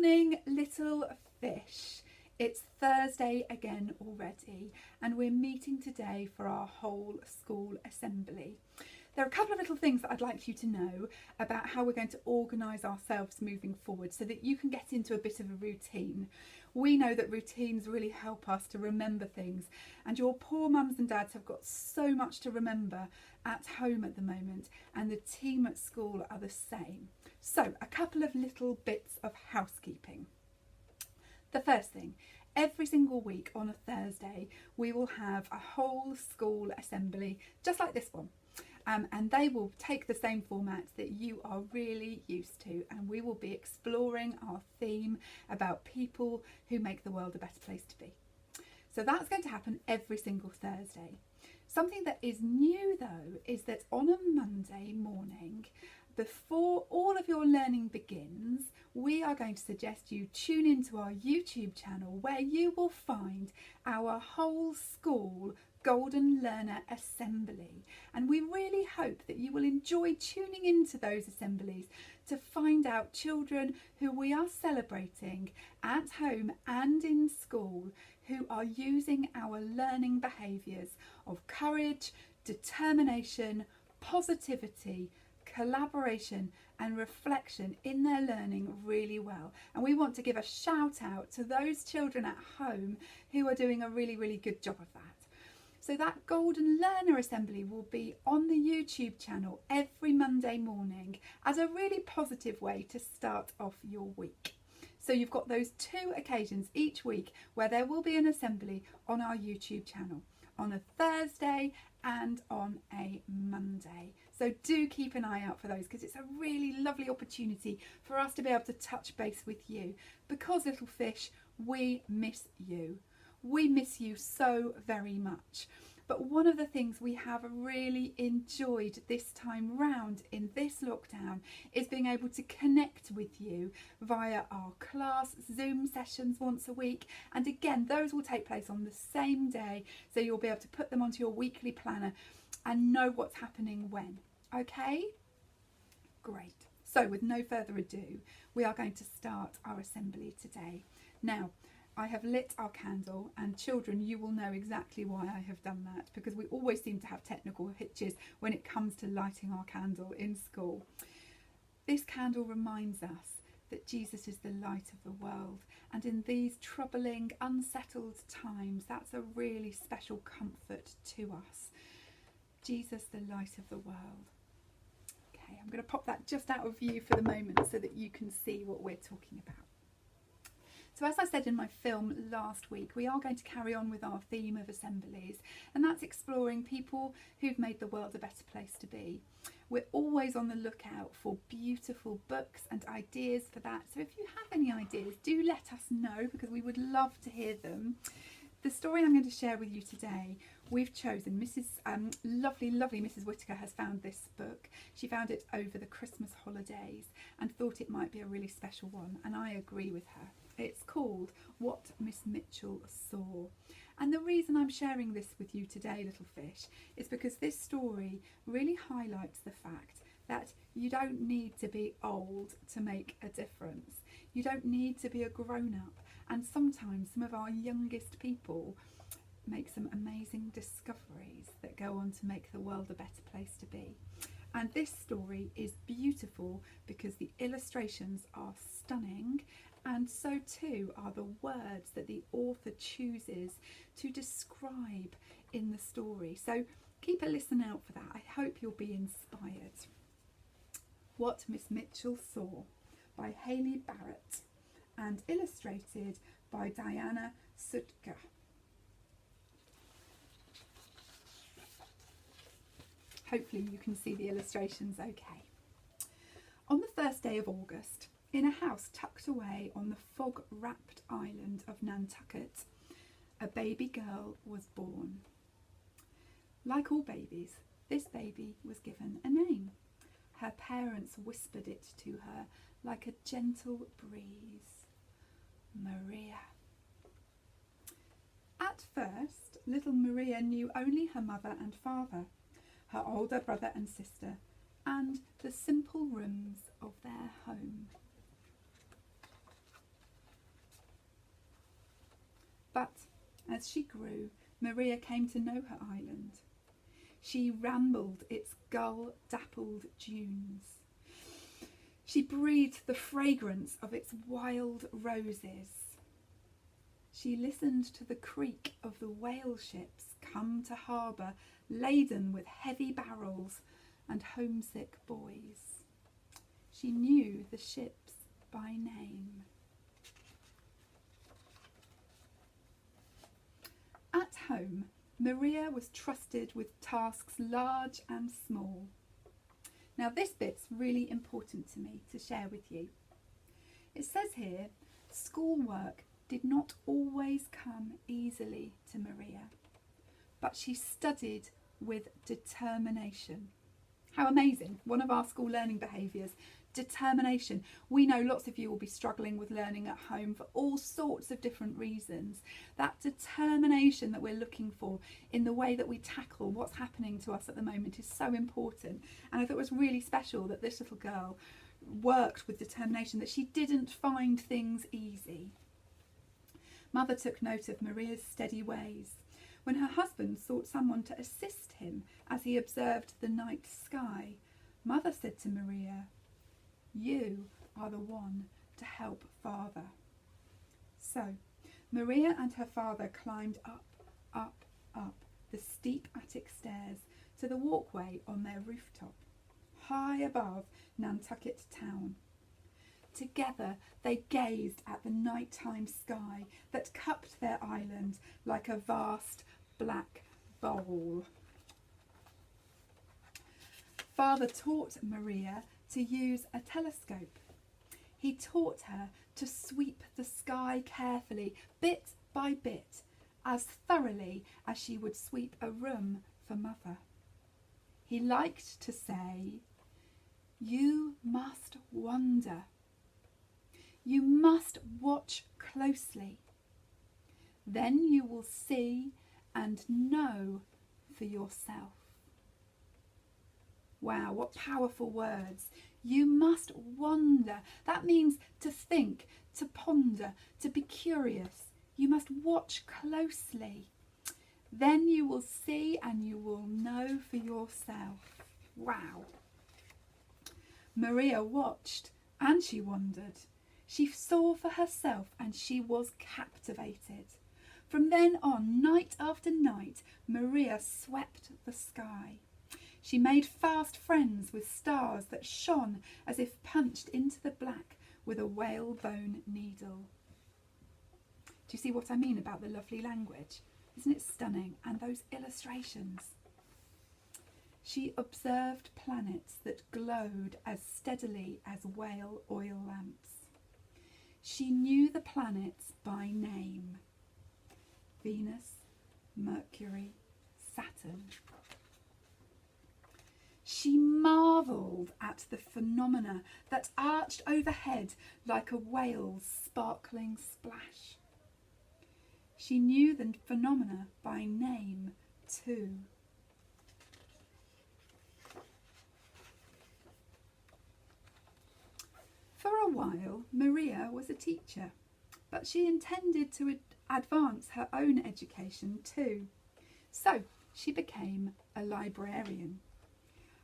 morning, little fish. It's Thursday again already, and we're meeting today for our whole school assembly. There are a couple of little things that I'd like you to know about how we're going to organise ourselves moving forward so that you can get into a bit of a routine. We know that routines really help us to remember things, and your poor mums and dads have got so much to remember at home at the moment, and the team at school are the same. So, a couple of little bits of housekeeping. The first thing, every single week on a Thursday, we will have a whole school assembly, just like this one. And they will take the same format that you are really used to, and we will be exploring our theme about people who make the world a better place to be. So that's going to happen every single Thursday. Something that is new though is that on a Monday morning, before all of your learning begins, we are going to suggest you tune into our YouTube channel where you will find our whole school Golden Learner Assembly. And we really hope that you will enjoy tuning into those assemblies to find out children who we are celebrating at home and in school who are using our learning behaviours of courage, determination, positivity, collaboration and reflection in their learning really well. And we want to give a shout out to those children at home who are doing a really good job of that. So that Golden Learner Assembly will be on the YouTube channel every Monday morning as a really positive way to start off your week. So you've got those two occasions each week where there will be an assembly on our YouTube channel, on a Thursday and on a Monday. So do keep an eye out for those, because it's a really lovely opportunity for us to be able to touch base with you, because little fish, we miss you. We miss you so very much. But one of the things we have really enjoyed this time round in this lockdown is being able to connect with you via our class Zoom sessions once a week. And again, those will take place on the same day, so you'll be able to put them onto your weekly planner and know what's happening when. Okay? Great. So with no further ado, we are going to start our assembly today. Now, I have lit our candle, and children, you will know exactly why I have done that, because we always seem to have technical hitches when it comes to lighting our candle in school. This candle reminds us that Jesus is the light of the world, and in these troubling, unsettled times, that's a really special comfort to us. Jesus, the light of the world. Okay, I'm going to pop that just out of view for the moment so that you can see what we're talking about. So as I said in my film last week, we are going to carry on with our theme of assemblies, and that's exploring people who've made the world a better place to be. We're always on the lookout for beautiful books and ideas for that. So if you have any ideas, do let us know, because we would love to hear them. The story I'm going to share with you today, we've chosen, lovely Mrs. Whitaker has found this book. She found it over the Christmas holidays and thought it might be a really special one, and I agree with her. It's called What Miss Mitchell Saw. And the reason I'm sharing this with you today, little fish, is because this story really highlights the fact that you don't need to be old to make a difference. You don't need to be a grown-up. And sometimes some of our youngest people make some amazing discoveries that go on to make the world a better place to be. And this story is beautiful because the illustrations are stunning, and so too are the words that the author chooses to describe in the story. So keep a listen out for that. I hope you'll be inspired. What Miss Mitchell Saw by Hayley Barrett and illustrated by Diana Sutka. Hopefully you can see the illustrations okay. On the first day of August, in a house tucked away on the fog-wrapped island of Nantucket, a baby girl was born. Like all babies, this baby was given a name. Her parents whispered it to her like a gentle breeze. Maria. At first, little Maria knew only her mother and father, her older brother and sister, and the simple rooms of their home. But as she grew, Maria came to know her island. She rambled its gull-dappled dunes. She breathed the fragrance of its wild roses. She listened to the creak of the whale ships come to harbour laden with heavy barrels and homesick boys. She knew the ships by name. At home, Maria was trusted with tasks large and small. Now this bit's really important to me to share with you. It says here, schoolwork did not always come easily to Maria, but she studied with determination. How amazing, one of our school learning behaviours, determination. We know lots of you will be struggling with learning at home for all sorts of different reasons. That determination that we're looking for in the way that we tackle what's happening to us at the moment is so important. And I thought it was really special that this little girl worked with determination, that she didn't find things easy. Mother took note of Maria's steady ways. When her husband sought someone to assist him as he observed the night sky, Mother said to Maria, "You are the one to help Father." So, Maria and her father climbed up the steep attic stairs to the walkway on their rooftop, high above Nantucket town. Together they gazed at the nighttime sky that cupped their island like a vast black bowl. Father taught Maria to use a telescope. He taught her to sweep the sky carefully, bit by bit, as thoroughly as she would sweep a room for Mother. He liked to say, "You must wonder. You must watch closely. Then you will see and know for yourself." Wow, what powerful words. You must wonder. That means to think, to ponder, to be curious. You must watch closely. Then you will see and you will know for yourself. Wow. Maria watched and she wondered. She saw for herself and she was captivated. From then on, night after night, Maria swept the sky. She made fast friends with stars that shone as if punched into the black with a whalebone needle. Do you see what I mean about the lovely language? Isn't it stunning? And those illustrations. She observed planets that glowed as steadily as whale oil lamps. She knew the planets by name: Venus, Mercury, Saturn. She marvelled at the phenomena that arched overhead like a whale's sparkling splash. She knew the phenomena by name too. For a while, Maria was a teacher, but she intended to advance her own education too. So she became a librarian.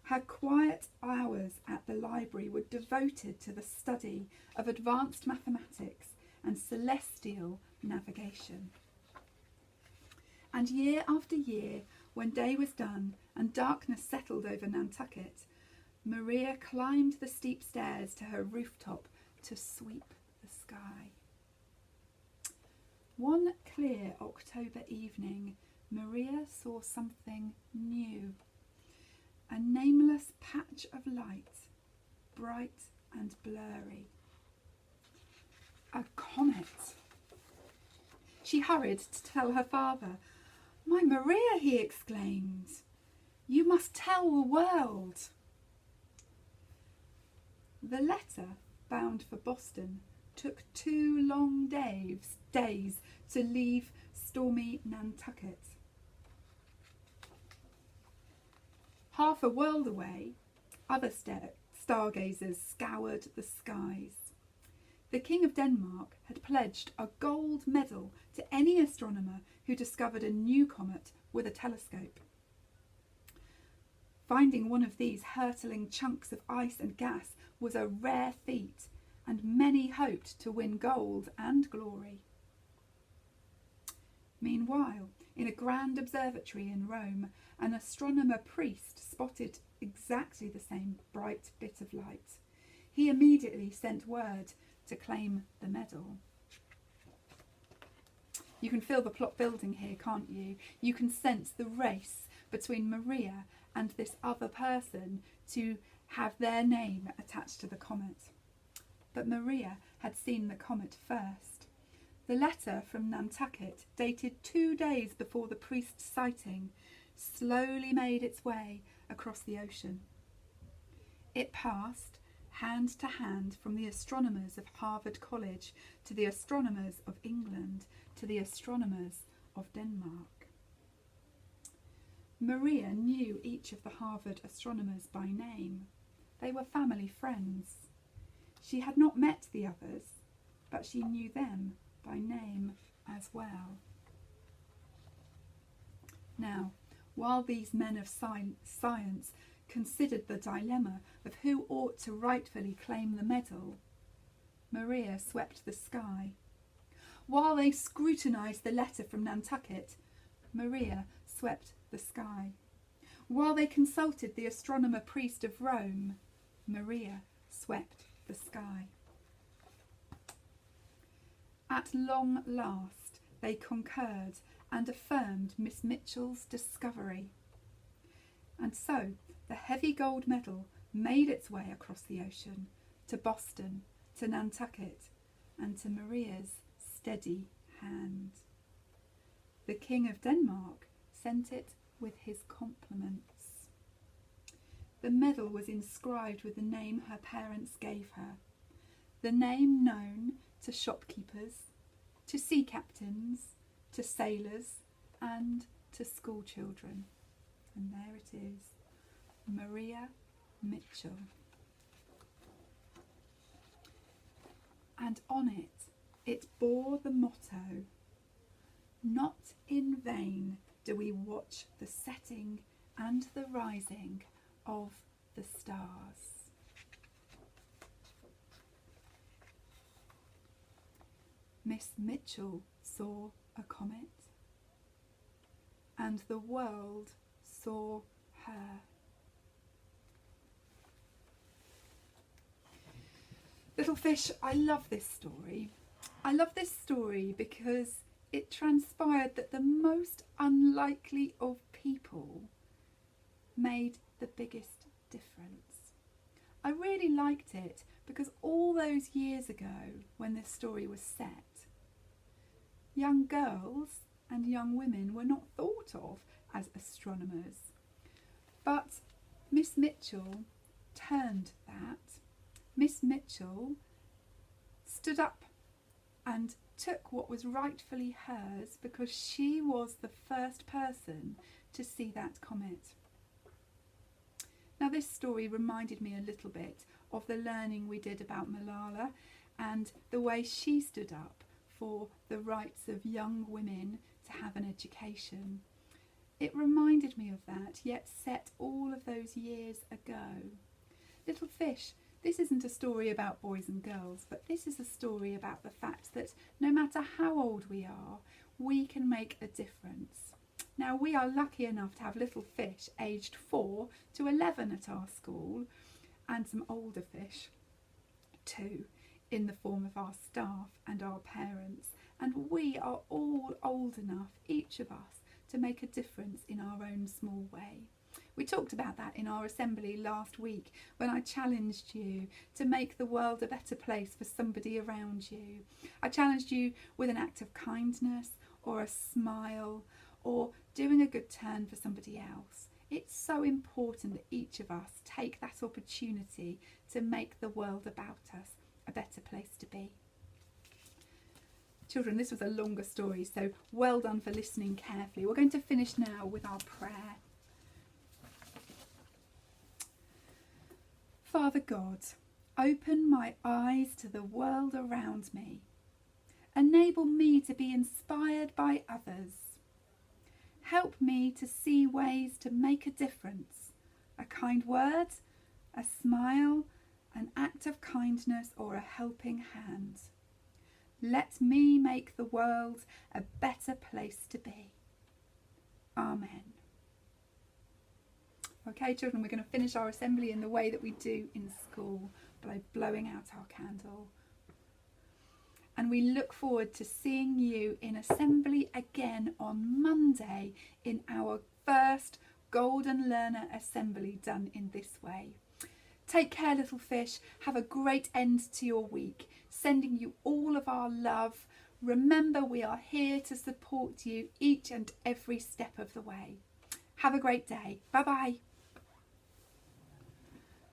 Her quiet hours at the library were devoted to the study of advanced mathematics and celestial navigation. And year after year, when day was done and darkness settled over Nantucket, Maria climbed the steep stairs to her rooftop to sweep the sky. One clear October evening, Maria saw something new. A nameless patch of light, bright and blurry. A comet. She hurried to tell her father. "My Maria," he exclaimed, "you must tell the world." The letter, bound for Boston, took 2 long days to leave stormy Nantucket. Half a world away, other stargazers scoured the skies. The King of Denmark had pledged a gold medal to any astronomer who discovered a new comet with a telescope. Finding one of these hurtling chunks of ice and gas was a rare feat, and many hoped to win gold and glory. Meanwhile, in a grand observatory in Rome, an astronomer priest spotted exactly the same bright bit of light. He immediately sent word to claim the medal. You can feel the plot building here, can't you? You can sense the race between Maria and this other person to have their name attached to the comet. But Maria had seen the comet first. The letter from Nantucket, dated 2 days before the priest's sighting, slowly made its way across the ocean. It passed hand to hand from the astronomers of Harvard College to the astronomers of England to the astronomers of Denmark. Maria knew each of the Harvard astronomers by name. They were family friends. She had not met the others, but she knew them by name as well. Now, while these men of science considered the dilemma of who ought to rightfully claim the medal, Maria swept the sky. While they scrutinised the letter from Nantucket, Maria swept the sky. While they consulted the astronomer priest of Rome, Maria swept the sky. At long last, they concurred and affirmed Miss Mitchell's discovery. And so, the heavy gold medal made its way across the ocean to Boston, to Nantucket, and to Maria's steady hand. The King of Denmark sent it with his compliments. The medal was inscribed with the name her parents gave her, the name known to shopkeepers, to sea captains, to sailors, and to school children. And there it is, Maria Mitchell. And on it, it bore the motto, "Not in vain do we watch the setting and the rising of the stars." Miss Mitchell saw a comet, and the world saw her. Little fish, I love this story. I love this story because it transpired that the most unlikely of people made the biggest difference. I really liked it because all those years ago when this story was set, young girls and young women were not thought of as astronomers. But Miss Mitchell turned that. Miss Mitchell stood up and took what was rightfully hers because she was the first person to see that comet. Now, this story reminded me a little bit of the learning we did about Malala and the way she stood up for the rights of young women to have an education. It reminded me of that, yet set all of those years ago. Little fish, this isn't a story about boys and girls, but this is a story about the fact that no matter how old we are, we can make a difference. Now, we are lucky enough to have little fish aged 4 to 11 at our school, and some older fish too, in the form of our staff and our parents. And we are all old enough, each of us, to make a difference in our own small way. We talked about that in our assembly last week when I challenged you to make the world a better place for somebody around you. I challenged you with an act of kindness or a smile or doing a good turn for somebody else. It's so important that each of us take that opportunity to make the world about us a better place to be. Children, this was a longer story, so well done for listening carefully. We're going to finish now with our prayer. Father God, Open my eyes to the world around me. Enable me to be inspired by others. Help me to see ways to make a difference. A kind word, a smile, an act of kindness, or a helping hand. Let me make the world a better place to be. Amen. Okay, children, we're going to finish our assembly in the way that we do in school, by blowing out our candle. And we look forward to seeing you in assembly again on Monday in our first Golden Learner Assembly done in this way. Take care, little fish. Have a great end to your week. Sending you all of our love. Remember, we are here to support you each and every step of the way. Have a great day. Bye-bye.